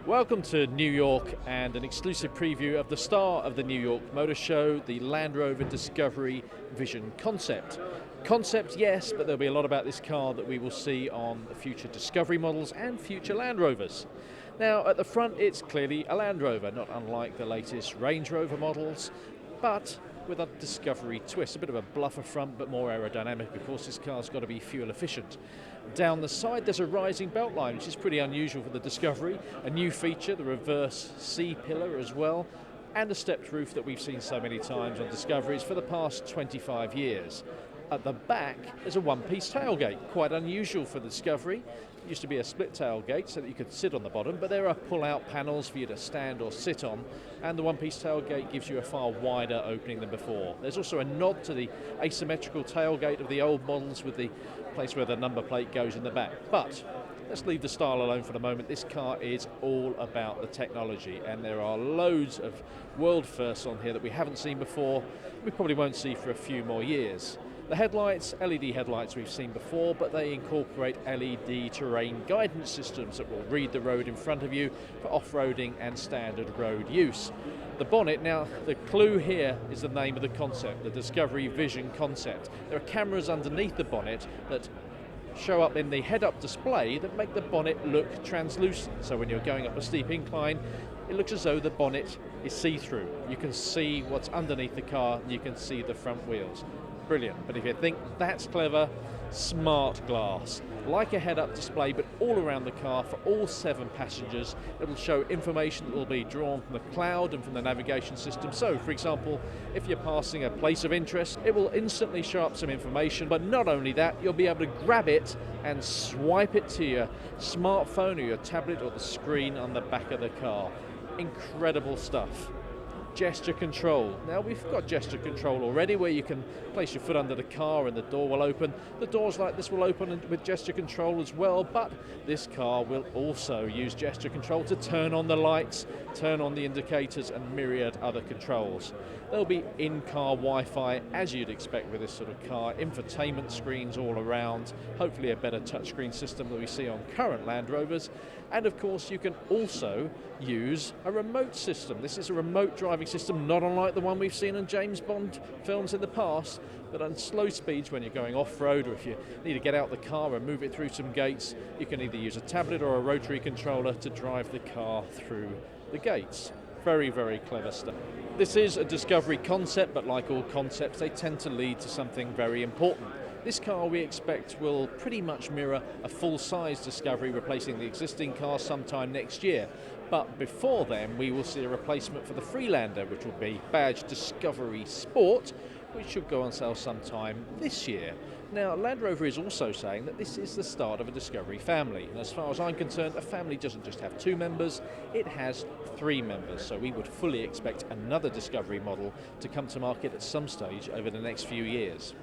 Welcome to New York and an exclusive preview of the star of the New York Motor Show, the Land Rover Discovery Vision Concept. Concept, yes, but there'll be a lot about this car that we will see on the future Discovery models and future Land Rovers. Now, at the front, it's clearly a Land Rover, not unlike the latest Range Rover models, but with a Discovery twist. A bit of a bluffer front, but more aerodynamic. Of course, this car's got to be fuel efficient. Down the side, there's a rising belt line, which is pretty unusual for the Discovery. A new feature, the reverse C-pillar as well, and a stepped roof that we've seen so many times on Discoveries for the past 25 years. At the back is a one-piece tailgate, quite unusual for the Discovery. It used to be a split tailgate so that you could sit on the bottom, but there are pull-out panels for you to stand or sit on, and the one-piece tailgate gives you a far wider opening than before. There's also a nod to the asymmetrical tailgate of the old models with the place where the number plate goes in the back. But let's leave the style alone for the moment. This car is all about the technology, and there are loads of world firsts on here that we haven't seen before, we probably won't see for a few more years. The headlights, LED headlights we've seen before, but they incorporate LED terrain guidance systems that will read the road in front of you for off-roading and standard road use. The bonnet, now the clue here is the name of the concept, the Discovery Vision Concept. There are cameras underneath the bonnet that show up in the head-up display that make the bonnet look translucent. So when you're going up a steep incline, it looks as though the bonnet is see-through. You can see what's underneath the car, and you can see the front wheels. Brilliant, but if you think that's clever, smart glass. Like a head-up display, but all around the car for all 7 passengers. It'll show information that will be drawn from the cloud and from the navigation system. So, for example, if you're passing a place of interest, it will instantly show up some information, but not only that, you'll be able to grab it and swipe it to your smartphone or your tablet or the screen on the back of the car. Incredible stuff. Gesture control. Now we've got gesture control already where you can place your foot under the car and the door will open. The doors like this will open with gesture control as well, but this car will also use gesture control to turn on the lights, turn on the indicators and myriad other controls. There'll be in-car Wi-Fi as you'd expect with this sort of car, infotainment screens all around, hopefully a better touchscreen system that we see on current Land Rovers, and of course you can also use a remote system. This is a remote driving system, not unlike the one we've seen in James Bond films in the past, but on slow speeds when you're going off-road or if you need to get out the car and move it through some gates, you can either use a tablet or a rotary controller to drive the car through the gates. Very, very clever stuff. This is a Discovery concept, but like all concepts, they tend to lead to something very important. This car we expect will pretty much mirror a full-size Discovery, replacing the existing car sometime next year. But before then, we will see a replacement for the Freelander, which will be badged Discovery Sport, which should go on sale sometime this year. Now, Land Rover is also saying that this is the start of a Discovery family. And as far as I'm concerned, a family doesn't just have 2 members, it has 3 members. So we would fully expect another Discovery model to come to market at some stage over the next few years.